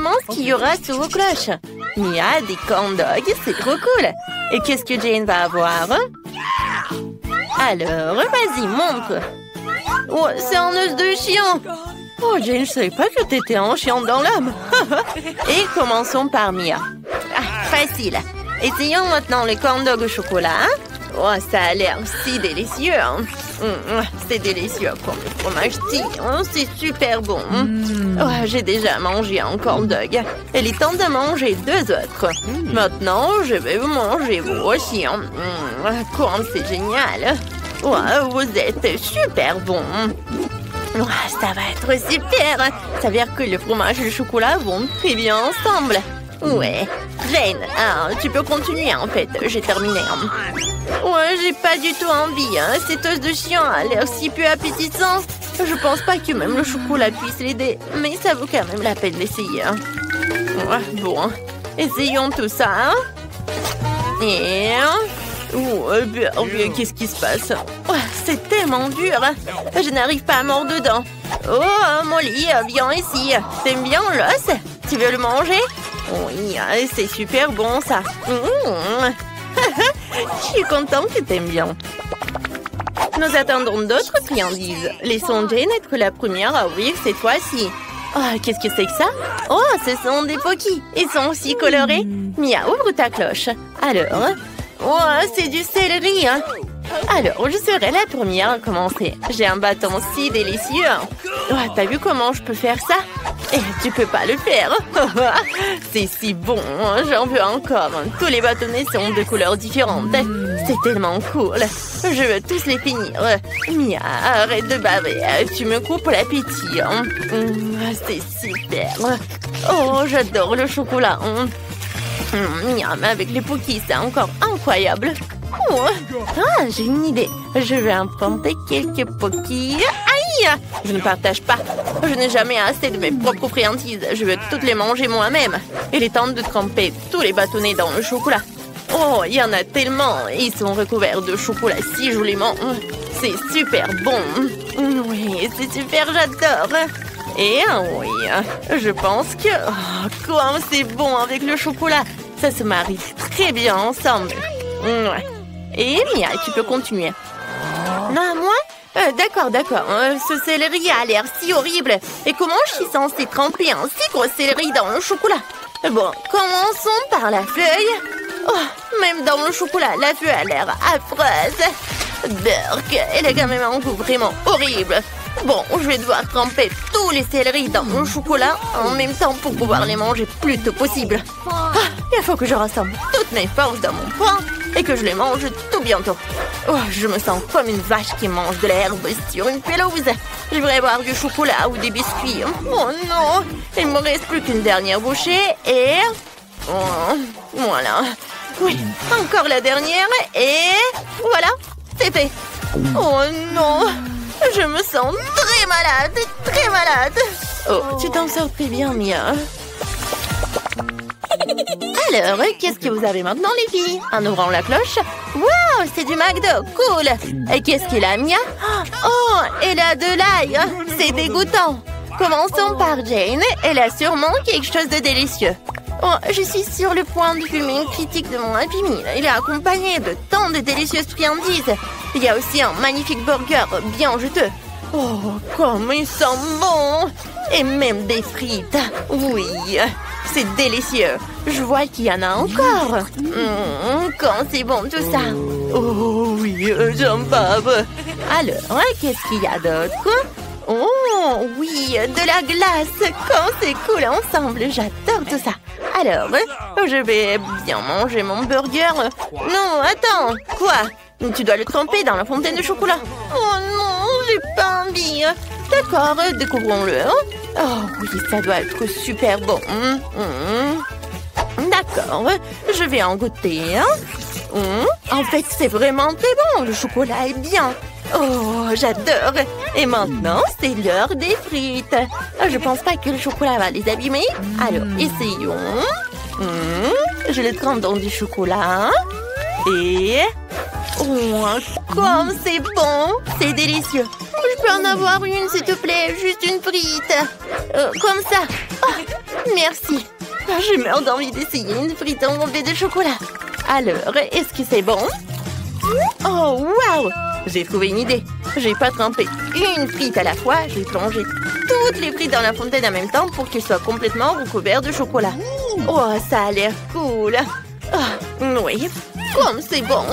exactement ce qu'il y aura sous vos cloches. Mia, des corn dogs, c'est trop cool. Et qu'est-ce que Jane va avoir? Alors, vas-y, montre. Oh, c'est un os de chien. Oh, Jane, je savais pas que t'étais un chien dans l'âme. Et commençons par Mia. Ah, facile. Essayons maintenant le corn dog au chocolat. Oh, ça a l'air si délicieux. C'est délicieux comme le fromage tire. C'est super bon. Oh, j'ai déjà mangé un corn dog. Il est temps de manger 2 autres. Maintenant, je vais vous manger vous aussi. Comme c'est génial. Oh, vous êtes super bon. Oh, ça va être super. Ça veut dire que le fromage et le chocolat vont très bien ensemble. Ouais. Jane, tu peux continuer en fait. J'ai terminé. Ouais, j'ai pas du tout envie. Cet os de chien a l'air si peu appétissant. Je pense pas que même le chocolat puisse l'aider. Mais ça vaut quand même la peine d'essayer. Ouais, bon, essayons tout ça. Et... oh, qu'est-ce qui se passe? Oh, c'est tellement dur. Je n'arrive pas à mordre dedans. Oh, Molly, viens ici. T'aimes bien l'os? Tu veux le manger? Oui, c'est super bon ça. Je suis contente que t'aimes bien. Nous attendons d'autres friandises. Laissons Jane être la première à ouvrir cette fois-ci. Oh, qu'est-ce que c'est que ça? Oh, ce sont des Pocky. Ils sont aussi colorés. Mia, ouvre ta cloche. Alors... oh, c'est du céleri. Alors, je serai la première à commencer. J'ai un bâton si délicieux. Oh, t'as vu comment je peux faire ça? Et tu peux pas le faire. C'est si bon. J'en veux encore. Tous les bâtonnets sont de couleurs différentes. C'est tellement cool. Je veux tous les finir. Mia, arrête de baver. Tu me coupes l'appétit. C'est super. Oh, j'adore le chocolat. Miam, avec les Pocky, c'est encore incroyable. Oh. Ah, j'ai une idée. Je vais inventer quelques Pocky. Aïe! Je ne partage pas. Je n'ai jamais assez de mes propres friandises. Je veux toutes les manger moi-même. Il est temps de tremper tous les bâtonnets dans le chocolat. Oh, il y en a tellement. Ils sont recouverts de chocolat si joliment. C'est super bon. Oui, c'est super, j'adore. Et oui, je pense que... oh, comme c'est bon avec le chocolat. Ça se marie très bien ensemble. Ouais. Et Mia, tu peux continuer. Non, moi? D'accord. Ce céleri a l'air si horrible. Et comment je suis censée tremper un si gros céleri dans le chocolat? Bon, commençons par la feuille. Oh, même dans le chocolat, la feuille a l'air affreuse. Burk, elle a quand même un goût vraiment horrible. Bon, je vais devoir tremper tous les céleris dans mon chocolat en même temps pour pouvoir les manger plus tôt possible. Il faut que je rassemble toutes mes forces dans mon poing et que je les mange tout bientôt. Oh, je me sens comme une vache qui mange de l'herbe sur une pelouse. Je voudrais boire du chocolat ou des biscuits. Oh non, il me reste plus qu'une dernière bouchée et... oh, voilà. Oui, encore la dernière et... voilà, c'est fait. Oh non, je me sens très malade. Oh, tu t'en sors très bien, Mia. Alors, qu'est-ce que vous avez maintenant, les filles? En ouvrant la cloche. Wow, c'est du McDo, cool. Et qu'est-ce qu'il a, Mia? Oh, elle a de l'ail. C'est dégoûtant. Commençons par Jane. Elle a sûrement quelque chose de délicieux. Oh, je suis sur le point de fumer une critique de mon Happy Meal. Il est accompagné de tant de délicieuses friandises. Il y a aussi un magnifique burger bien juteux. Oh, comme il sent bon! Et même des frites. Oui, c'est délicieux. Je vois qu'il y en a encore. Quand c'est bon tout ça. Oh oui, j'en bave. Alors, qu'est-ce qu'il y a d'autre? Oh oui, de la glace. Quand c'est cool ensemble, j'adore tout ça. Alors, je vais bien manger mon burger. Non, attends. Quoi? Tu dois le tremper dans la fontaine de chocolat. Oh non, j'ai pas envie. D'accord, découvrons-le. Oh oui, ça doit être super bon. D'accord, je vais en goûter. En fait, c'est vraiment très bon. Le chocolat est bien. Oh, j'adore. Et maintenant, c'est l'heure des frites. Je pense pas que le chocolat va les abîmer. Alors, essayons. Je le trempe dans du chocolat. Et... oh, comme c'est bon. C'est délicieux. Je peux en avoir une, s'il te plaît. Juste une frite. Comme ça. Oh, Merci. Je meurs d'envie d'essayer une frite enrobée de chocolat. Alors, est-ce que c'est bon? Oh, waouh! J'ai trouvé une idée. J'ai pas trempé une frite à la fois. J'ai plongé toutes les frites dans la fontaine en même temps pour qu'elles soient complètement recouvertes de chocolat. Oh, ça a l'air cool. Oui, comme c'est bon.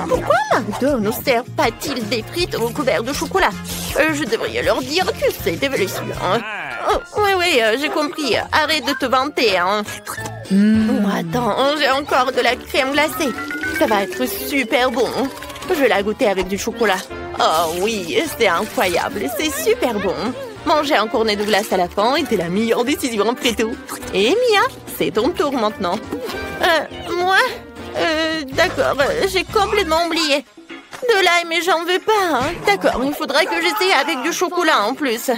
Pourquoi McDo ne sert pas-t-il des frites recouvertes de chocolat? Je devrais leur dire que c'est délicieux. Oh, oui, j'ai compris. Arrête de te vanter. Oh, attends, j'ai encore de la crème glacée. Ça va être super bon. Je vais la goûter avec du chocolat. Oh oui, c'est incroyable. C'est super bon. Manger un cornet de glace à la fin était la meilleure décision après tout. Et Mia, c'est ton tour maintenant. Moi? D'accord, j'ai complètement oublié. De l'ail, mais j'en veux pas. D'accord, il faudra que j'essaye avec du chocolat en plus.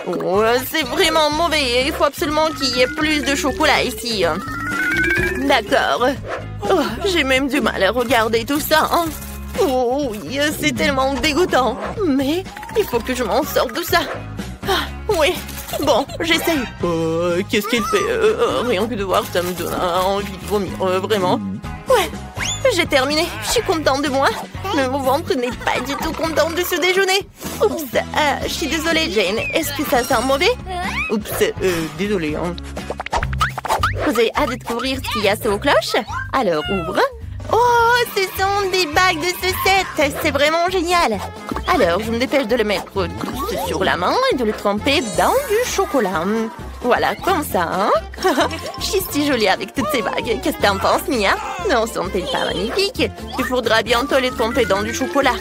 Oh, c'est vraiment mauvais. Il faut absolument qu'il y ait plus de chocolat ici. D'accord. Oh, j'ai même du mal à regarder tout ça. Oh oui, c'est tellement dégoûtant. Mais il faut que je m'en sorte de ça. Oui, bon, j'essaye. Qu'est-ce qu'il fait? Rien que de voir ça me donne envie de vomir, vraiment. Ouais, j'ai terminé. Je suis contente de moi. Mais mon ventre n'est pas du tout content de ce déjeuner. Oups, je suis désolée, Jane. Est-ce que ça sent mauvais? Oups, désolée. Vous avez hâte de découvrir ce qu'il y a sous vos cloches? Alors, ouvre. Oh, ce sont des bagues de sucettes. C'est vraiment génial. Alors, je me dépêche de le mettre tous sur la main et de le tremper dans du chocolat. Voilà, comme ça, Je suis si jolie avec toutes ces bagues. Qu'est-ce que t'en penses, Mia? Non, sont-elles pas magnifiques? Il faudra bientôt les tremper dans du chocolat.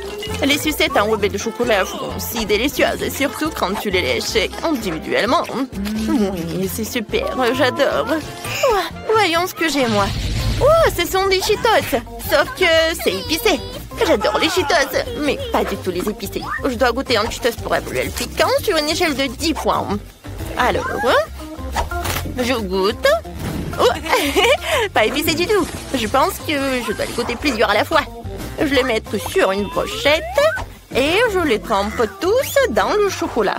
Les sucettes enrobées de chocolat sont si délicieuses, surtout quand tu les lèches individuellement. Oui, c'est super, j'adore. Voyons ce que j'ai, moi. Oh, ce sont des Cheetos. Sauf que c'est épicé. J'adore les Cheetos, mais pas du tout les épicés. Je dois goûter un Cheetos pour évaluer le piquant sur une échelle de 10 points. Alors, je goûte. Oh, pas épicé du tout. Je pense que je dois les goûter plusieurs à la fois. Je les mets sur une brochette et je les trempe tous dans le chocolat.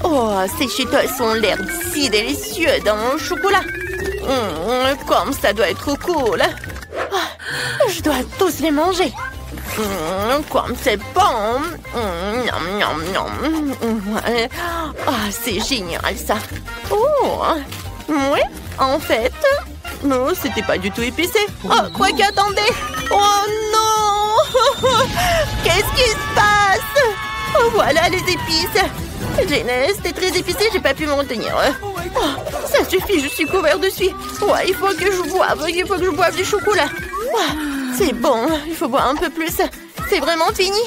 Oh, ces Cheetos ont l'air si délicieux dans le chocolat. Comme ça doit être cool. Je dois tous les manger. Comme c'est bon. C'est génial ça. Oh, oui, en fait, non, c'était pas du tout épicé. Oh, quoi qu'attendez. Oh non. Qu'est-ce qui se passe? Oh, voilà les épices. C'était très épicé, j'ai pas pu me retenir. Ça suffit, je suis couvert de suie. Ouais, il faut que je boive du chocolat. C'est bon, il faut boire un peu plus. C'est vraiment fini.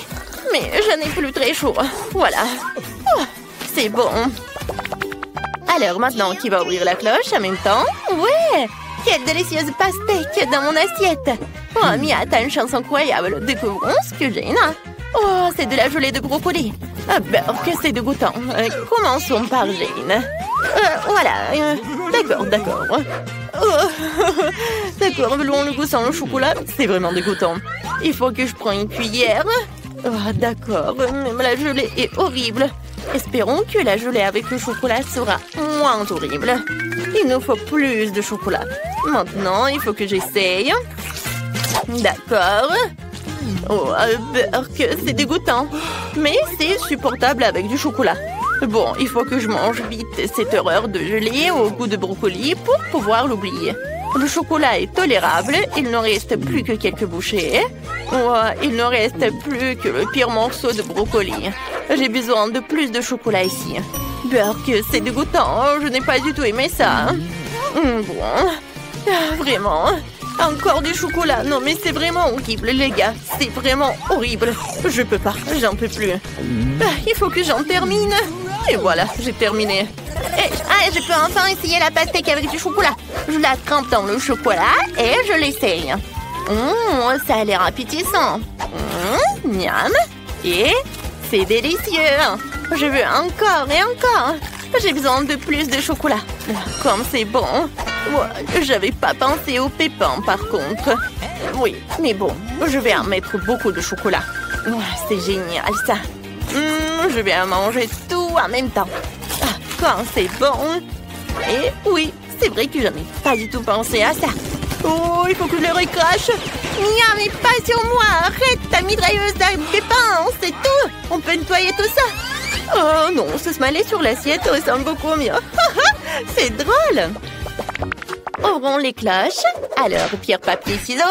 Mais je n'ai plus très chaud. Voilà. C'est bon. Alors maintenant, qui va ouvrir la cloche en même temps? Ouais! Quelle délicieuse pastèque dans mon assiette. Oh, Mia, t'as une chance incroyable. Découvrons ce que j'ai là. Oh, c'est de la gelée de brocoli. Que c'est dégoûtant. Commençons par Jane. Voilà. D'accord. D'accord, voulons le goût sans le chocolat. C'est vraiment dégoûtant. Il faut que je prenne une cuillère. D'accord, même la gelée est horrible. Espérons que la gelée avec le chocolat sera moins horrible. Il nous faut plus de chocolat. Maintenant, il faut que j'essaye. D'accord. Que c'est dégoûtant. Mais c'est supportable avec du chocolat. Bon, il faut que je mange vite cette horreur de gelée au goût de brocoli pour pouvoir l'oublier. Le chocolat est tolérable, il ne reste plus que quelques bouchées. Il ne reste plus que le pire morceau de brocoli. J'ai besoin de plus de chocolat ici. Que c'est dégoûtant, je n'ai pas du tout aimé ça. Bon, vraiment. Encore du chocolat. Non, mais c'est vraiment horrible, les gars. C'est vraiment horrible. Je peux pas, j'en peux plus. Il faut que j'en termine. Et voilà, j'ai terminé. Je peux enfin essayer la pastèque avec du chocolat. Je la trempe dans le chocolat et je l'essaye. Ça a l'air appétissant. Miam. Et c'est délicieux. Je veux encore et encore. J'ai besoin de plus de chocolat. Comme c'est bon. J'avais pas pensé aux pépins par contre. Oui, mais bon, je vais en mettre beaucoup de chocolat. C'est génial ça. Je vais en manger tout en même temps. Quand c'est bon. Et oui, c'est vrai que j'avais pas du tout pensé à ça. Oh, il faut que je le recrache. Mia, mais pas sur moi. Arrête ta mitrailleuse à pépins, c'est tout. On peut nettoyer tout ça. Oh non, ce smiley sur l'assiette ressemble beaucoup mieux. C'est drôle. Ouvrons les cloches. Alors, pierre, papier, ciseaux.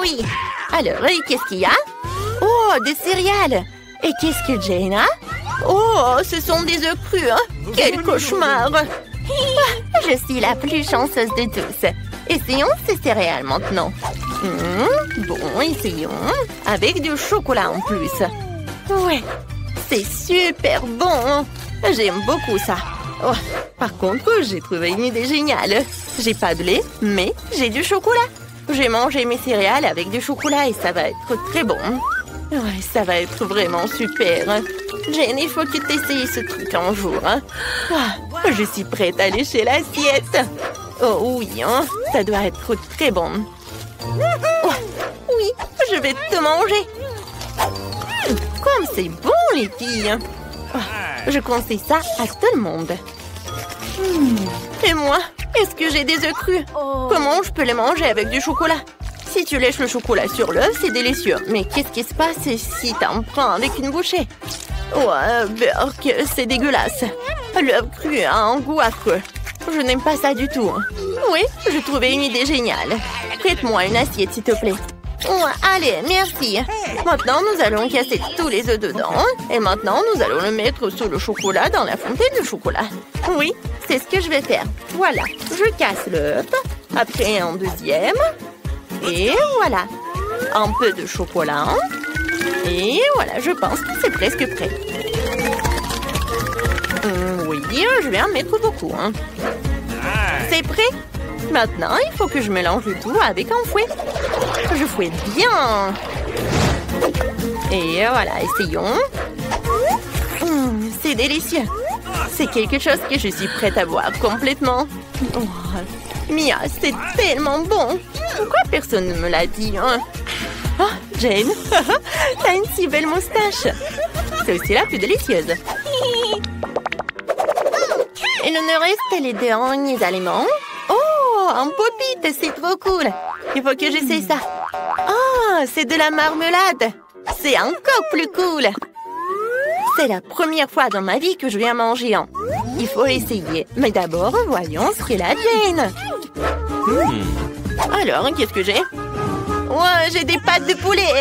Oui. Alors, et qu'est-ce qu'il y a? Oh, des céréales. Et qu'est-ce que Jane a? Oh, ce sont des œufs crus. Hein? Quel cauchemar. Je suis la plus chanceuse de tous. Essayons ces céréales maintenant. Bon, essayons. Avec du chocolat en plus. Ouais, c'est super bon. J'aime beaucoup ça. Oh, par contre, j'ai trouvé une idée géniale. J'ai pas de lait, mais j'ai du chocolat. J'ai mangé mes céréales avec du chocolat et ça va être très bon. Ouais, ça va être vraiment super. Jane, il faut que tu essayes ce truc un jour. Hein? Je suis prête à lécher l'assiette. Oh oui, hein? Ça doit être très bon. Oh, oui, je vais te manger. Comme c'est bon, les filles. Oh, je conseille ça à tout le monde. Et moi, est-ce que j'ai des œufs crus? Comment je peux les manger avec du chocolat? Si tu lèches le chocolat sur l'œuf, c'est délicieux. Mais qu'est-ce qui se passe si t'en prends avec une bouchée? Ouais, Burk, c'est dégueulasse. L'œuf cru a un goût affreux. Je n'aime pas ça du tout. Oui, j'ai trouvé une idée géniale. Prête-moi une assiette, s'il te plaît. Ouais, allez, merci. Maintenant, nous allons casser tous les œufs dedans. Et maintenant, nous allons le mettre sous le chocolat dans la fontaine de chocolat. Oui, c'est ce que je vais faire. Voilà, je casse l'œuf. Après, un deuxième. Et voilà. Un peu de chocolat. Et voilà, je pense que c'est presque prêt. Oui, je vais en mettre beaucoup. Hein. C'est prêt. Maintenant, il faut que je mélange le tout avec un fouet. Je fouette bien. Et voilà, essayons. C'est délicieux. C'est quelque chose que je suis prête à boire complètement. Oh, Mia, c'est tellement bon. Pourquoi personne ne me l'a dit, hein? Oh, Jane, t'as une si belle moustache. C'est aussi la plus délicieuse. Il nous reste les derniers aliments. Oh, un pop-it, c'est trop cool. Il faut que j'essaie ça. Oh, c'est de la marmelade. C'est encore plus cool. C'est la première fois dans ma vie que je vais en manger un. Il faut essayer. Mais d'abord, voyons ce qu'est la Jane. Alors, qu'est-ce que j'ai? Ouais, j'ai des pâtes de poulet.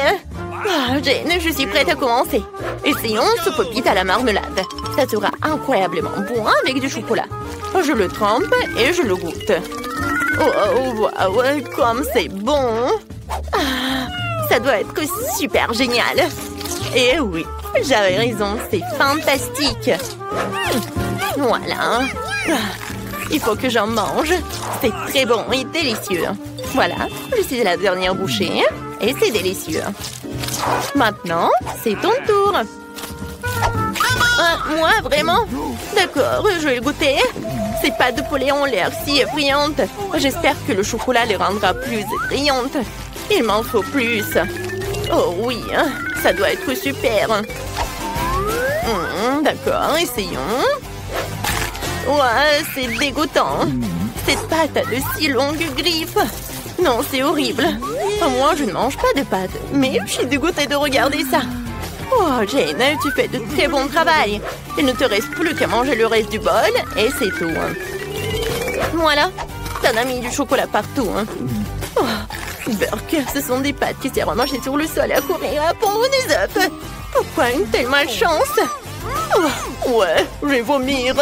Oh, Jane, je suis prête à commencer. Essayons ce pop-it à la marmelade. Ça sera incroyablement bon avec du chocolat. Je le trempe et je le goûte. Oh, wow, comme c'est bon. Ça doit être super génial. Et oui, j'avais raison, c'est fantastique. Voilà. Il faut que j'en mange. C'est très bon et délicieux. Voilà, je suis à la dernière bouchée. Et c'est délicieux. Maintenant, c'est ton tour. Moi, vraiment? D'accord, je vais le goûter. Ces pâtes de poulet ont l'air si effrayantes. J'espère que le chocolat les rendra plus effrayantes. Il m'en faut plus. Oh oui, ça doit être super. D'accord, essayons. Ouais, c'est dégoûtant. Cette pâte a de si longues griffes. Non, c'est horrible. Moi, je ne mange pas de pâtes, mais je suis dégoûtée de regarder ça. Oh, Jane, tu fais de très bon travail. Il ne te reste plus qu'à manger le reste du bol et c'est tout. Voilà, t'en as mis du chocolat partout. Oh, Burk, ce sont des pâtes qui servent à manger sur le sol et à courir à pondre des œufs. Pourquoi une telle malchance? Oh, ouais, je vais vomir.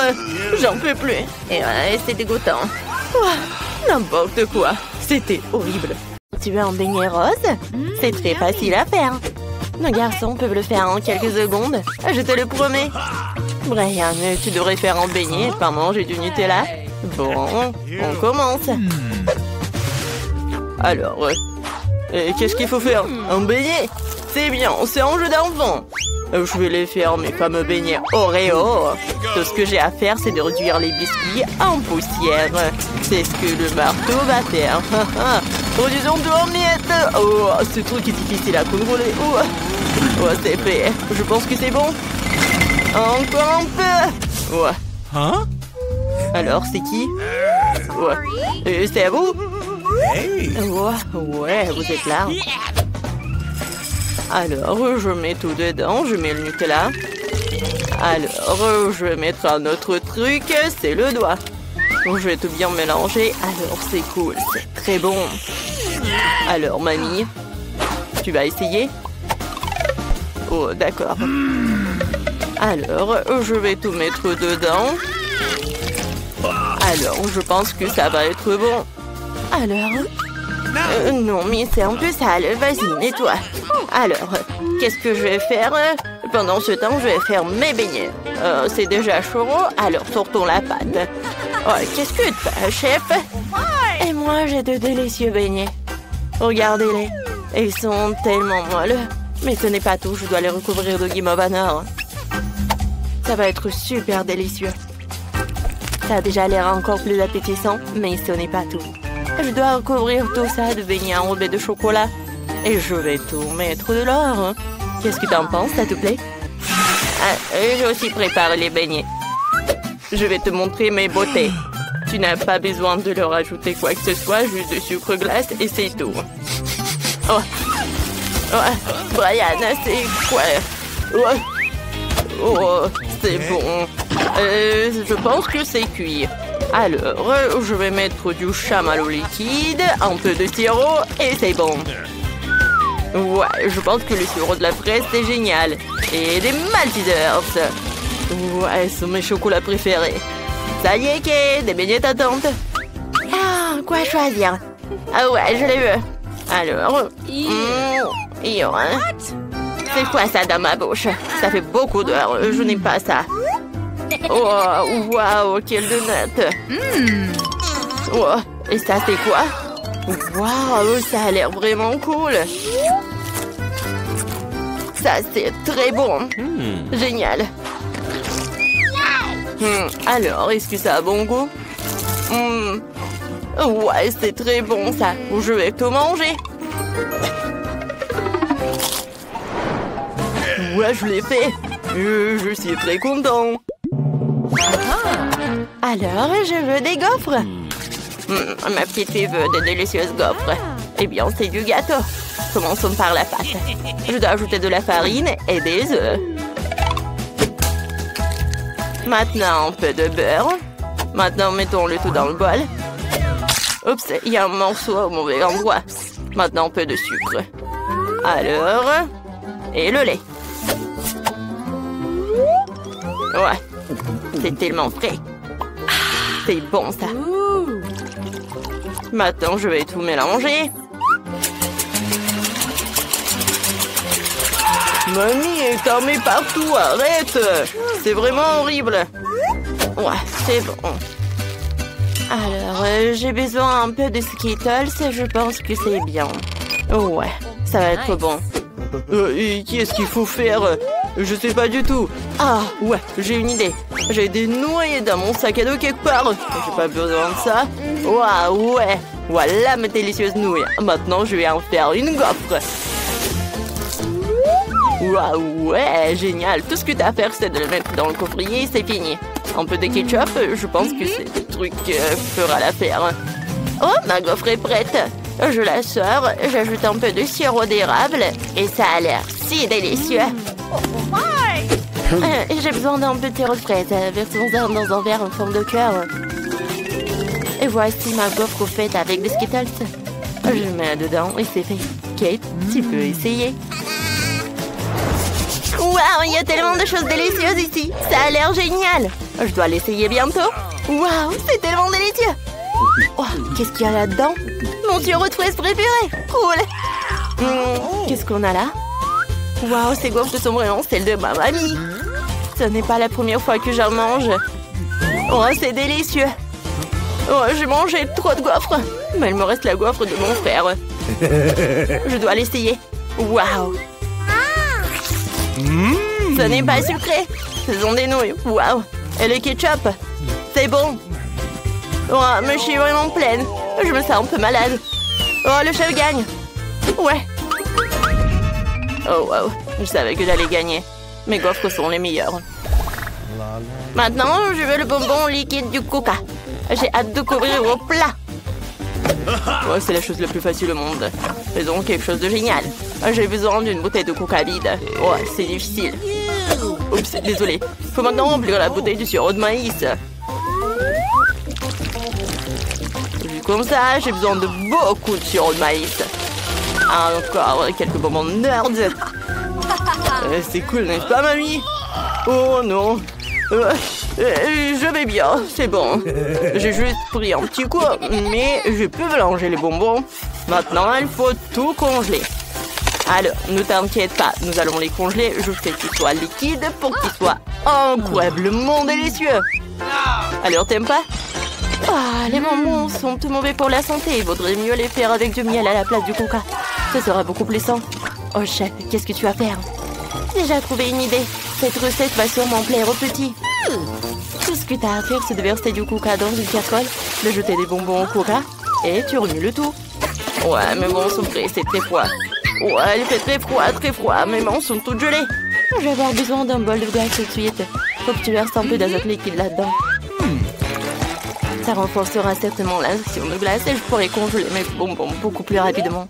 J'en peux plus. Et ouais, c'est dégoûtant. Oh, n'importe quoi. C'était horrible. Tu veux un beignet rose? C'est très facile à faire. Nos garçons peuvent le faire en quelques secondes. Je te le promets. Brian, tu devrais faire un beignet et pas manger du Nutella. Bon, on commence. Alors, qu'est-ce qu'il faut faire? Un beignet? C'est bien, c'est un jeu d'enfant. Je vais les faire mes fameux beignets Oreo. Tout ce que j'ai à faire, c'est de réduire les biscuits en poussière. C'est ce que le marteau va faire. Produisons tout en miettes. Oh, ce truc est difficile à contrôler. Oh, c'est fait. Je pense que c'est bon. Encore un peu. Ouais. Hein? Alors, c'est qui? Ouais. Et c'est à vous? Ouais, vous êtes là. Alors, je mets tout dedans. Je mets le Nutella. Alors, je vais mettre un autre truc. C'est le doigt. Je vais tout bien mélanger. Alors, c'est cool. C'est très bon. Alors, mamie, tu vas essayer? Oh, d'accord. Alors, je vais tout mettre dedans. Alors, je pense que ça va être bon. Alors? Non, mais c'est un peu sale. Vas-y, nettoie. Alors, qu'est-ce que je vais faire? Pendant ce temps, je vais faire mes beignets. C'est déjà chaud, alors sortons la pâte. Oh, qu'est-ce que tu as, chef? Et moi, j'ai de délicieux beignets. Regardez-les. Ils sont tellement moelleux. Mais ce n'est pas tout, je dois les recouvrir de guimauve à nord. Ça va être super délicieux. Ça a déjà l'air encore plus appétissant, mais ce n'est pas tout. Je dois recouvrir tout ça de beignets enrobés de chocolat. Et je vais tout mettre de l'or. Qu'est-ce que t'en penses, ça te plaît? J'ai aussi préparé les beignets. Je vais te montrer mes beautés. Tu n'as pas besoin de leur ajouter quoi que ce soit, juste du sucre glace et c'est tout. Oh, Brian, c'est quoi? Oh, c'est bon. Je pense que c'est cuit. Alors, je vais mettre du chamallow liquide, un peu de sirop et c'est bon. Ouais, je pense que le sirop de la fraise, c'est génial. Et des Maltesers. Ouais, ce sont mes chocolats préférés. Ça y est, Kate, des beignets t'attendent. Ah, quoi choisir? Ah ouais, je l'ai vu. Alors, c'est quoi ça dans ma bouche? Ça fait beaucoup d'heures, je n'aime pas ça. Oh, waouh, quelle donut. Oh, et ça, c'est quoi? Waouh, ça a l'air vraiment cool. Ça, c'est très bon. Génial. Alors, est-ce que ça a bon goût? Ouais, c'est très bon, ça. Je vais tout manger. Ouais, je l'ai fait. Je suis très content. Alors, je veux des gaufres. Ma petite fille veut de délicieuses gaufres. Eh bien, c'est du gâteau. Commençons par la pâte. Je dois ajouter de la farine et des œufs. Maintenant, un peu de beurre. Maintenant, mettons le tout dans le bol. Oups, il y a un morceau au mauvais endroit. Maintenant, un peu de sucre. Alors, et le lait. Ouais, c'est tellement frais. C'est bon, ça. Maintenant, je vais tout mélanger. Mamie, t'en mets partout, arrête! C'est vraiment horrible. Ouais, c'est bon. Alors, j'ai besoin un peu de Skittles, je pense que c'est bien. Ouais, ça va être bon. Et qu'est-ce qu'il faut faire? Je sais pas du tout. Ah, ouais, j'ai une idée. J'ai des nouilles dans mon sac à dos quelque part. J'ai pas besoin de ça. Waouh, ouais. Voilà mes délicieuses nouilles. Maintenant, je vais en faire une gaufre. Waouh, ouais, génial. Tout ce que t'as à faire, c'est de le mettre dans le coffrier, c'est fini. Un peu de ketchup, je pense que c'est le truc qui fera l'affaire. Oh, ma gaufre est prête. Je la sors, j'ajoute un peu de sirop d'érable et ça a l'air si délicieux. J'ai besoin d'un petit sirop de fraise. Versons-en dans un verre en forme de cœur. Et voici ma gaufre faite avec des Skittles. Je le mets dedans et c'est fait. Kate, tu peux essayer. Waouh, il y a tellement de choses délicieuses ici. Ça a l'air génial. Je dois l'essayer bientôt. Waouh, c'est tellement délicieux. Oh, qu'est-ce qu'il y a là-dedans? Mon sirop de fraise préféré. Cool. Qu'est-ce qu'on a là? Waouh, ces gaufres sont vraiment celles de ma mamie. Ce n'est pas la première fois que j'en mange. Oh, c'est délicieux. Oh, j'ai mangé trop de gaufres. Mais il me reste la gaufre de mon frère. Je dois l'essayer. Waouh. Ce n'est pas sucré. Ce sont des nouilles. Waouh. Et le ketchup. C'est bon. Oh, mais je suis vraiment pleine. Je me sens un peu malade. Oh, le chef gagne. Ouais. Oh, wow. Je savais que j'allais gagner. Mes gaufres sont les meilleures. Maintenant, je veux le bonbon liquide du Coca. J'ai hâte de couvrir vos plats. Ouais, c'est la chose la plus facile au monde. Faisons quelque chose de génial. J'ai besoin d'une bouteille de coca vide. Ouais, c'est difficile. Oups, désolé. Faut maintenant remplir la bouteille du sirop de maïs. Vu comme ça, j'ai besoin de beaucoup de sirop de maïs. Encore quelques bonbons de nerd. C'est cool, n'est-ce pas, mamie? Oh non. Je vais bien, c'est bon. J'ai juste pris un petit coup, mais je peux mélanger les bonbons. Maintenant, il faut tout congeler. Alors, ne t'inquiète pas, nous allons les congeler jusqu'à ce qu'ils soient liquides pour qu'ils soient incroyablement délicieux. Alors, t'aimes pas? Ah, les bonbons sont tout mauvais pour la santé. Il vaudrait mieux les faire avec du miel à la place du coca. Ce sera beaucoup plus sain. Oh, chef, qu'est-ce que tu vas faire? J'ai déjà trouvé une idée. Cette recette va sûrement plaire aux petits. Tout ce que tu as à faire, c'est de verser du coca dans une casserole, de jeter des bonbons au coca, et tu remues le tout. Ouais, mes mains sont pressées, très froid. Ouais, il fait très froid, mes mains sont toutes gelées. Je vais avoir besoin d'un bol de glace tout de suite. Faut que tu verses un peu d'azote liquide là-dedans. Ça renforcera certainement l'action de glace et je pourrai congeler mes bonbons beaucoup plus rapidement.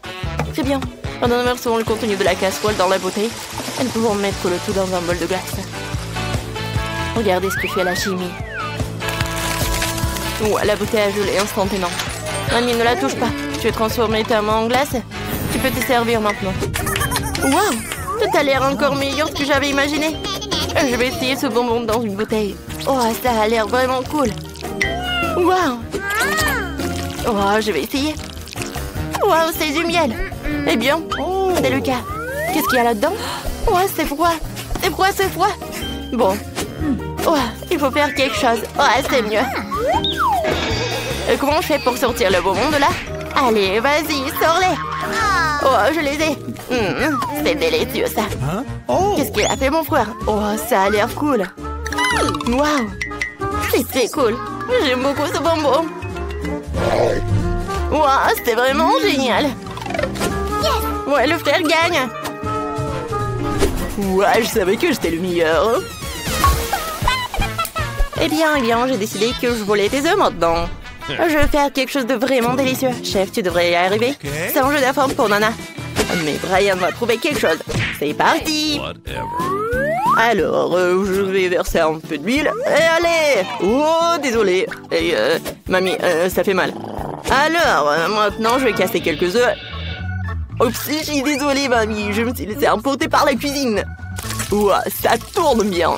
Très bien. Maintenant, nous versons le contenu de la casserole dans la bouteille et nous pouvons mettre le tout dans un bol de glace. Regardez ce que fait la chimie. Ouais, la bouteille a gelé instantanément. Mamie, ne la touche pas. Tu veux transformer ta main en glace? Tu peux te servir maintenant. Waouh! Tout a l'air encore meilleur que j'avais imaginé. Je vais essayer ce bonbon dans une bouteille. Oh, ça a l'air vraiment cool. Waouh! Oh, je vais essayer. Waouh, c'est du miel. Eh bien, c'est le cas. Qu'est-ce qu'il y a là-dedans? Ouais, c'est froid. C'est froid, c'est froid. Bon. Ouais, il faut faire quelque chose. Ouais, c'est mieux. Comment je fais pour sortir le bonbon de là? Allez, vas-y, sors-les. Oh, je les ai. C'est délicieux, ça. Qu'est-ce qu'il a fait, mon frère? Oh, ça a l'air cool. Waouh. C'est cool. J'aime beaucoup ce bonbon. Waouh, c'était vraiment génial. Ouais, le frère gagne. Ouais, je savais que j'étais le meilleur. Eh bien, j'ai décidé que je volais tes œufs maintenant. Je vais faire quelque chose de vraiment délicieux. Chef, tu devrais y arriver. C'est un jeu d'informe pour Nana. Mais Brian va trouver quelque chose. C'est parti. Alors, je vais verser un peu d'huile. Et allez. Oh, désolé. Et, mamie, ça fait mal. Alors, maintenant, je vais casser quelques œufs. Oups, je suis désolée, mamie. Je me suis laissée emporter par la cuisine. Ouah, ça tourne bien.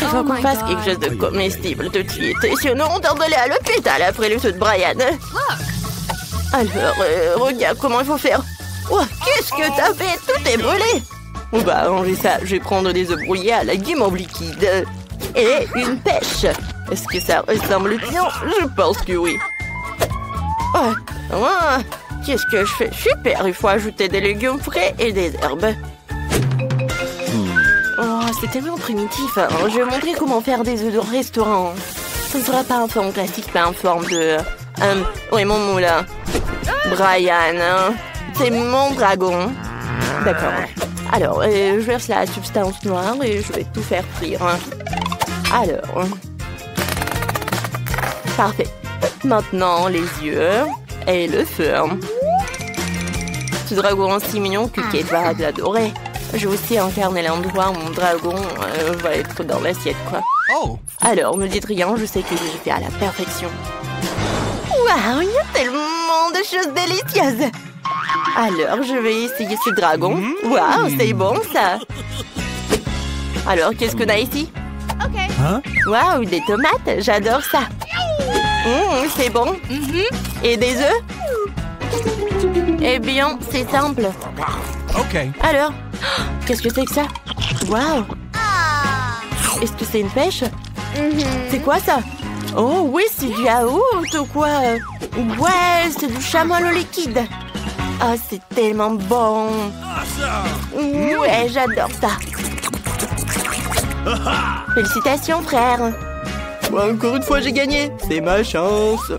Il faut qu'on fasse quelque chose de comestible tout de suite. Sinon, on tarderait à l'hôpital après le saut de Brian. Alors, regarde comment il faut faire. Oh, qu'est-ce que t'as fait? Tout est brûlé. On va ranger ça. Je vais prendre des œufs brouillés à la guimauve liquide. Et une pêche. Est-ce que ça ressemble bien? Je pense que oui. Oh, qu'est-ce que je fais? Super, il faut ajouter des légumes frais et des herbes. Oh, c'est tellement primitif. Je vais montrer comment faire des œufs de restaurant. Ce ne sera pas en forme classique, mais en forme de... oui, mon moulin. Brian, c'est mon dragon. D'accord. Alors, je verse la substance noire et je vais tout faire frire. Alors... Parfait. Maintenant, les yeux et le feu. Ce dragon si mignon que Kate va l'adorer. Je vais aussi incarner l'endroit où mon dragon va être dans l'assiette, quoi. Alors, ne dites rien, je sais que j'ai fait à la perfection. Waouh, il y a tellement de choses délicieuses. Alors, je vais essayer ce dragon. Waouh, c'est bon, ça. Alors, qu'est-ce qu'on a ici? Waouh, des tomates, j'adore ça. C'est bon. Et des œufs? Eh bien, c'est simple. Alors, qu'est-ce que c'est que ça? Waouh! Est-ce que c'est une pêche? C'est quoi ça? Oh oui, c'est du yaourt ou quoi? Ouais, c'est du chamallow liquide. Ah, c'est tellement bon. Ouais, j'adore ça. Félicitations, frère. Encore une fois, j'ai gagné. C'est ma chance.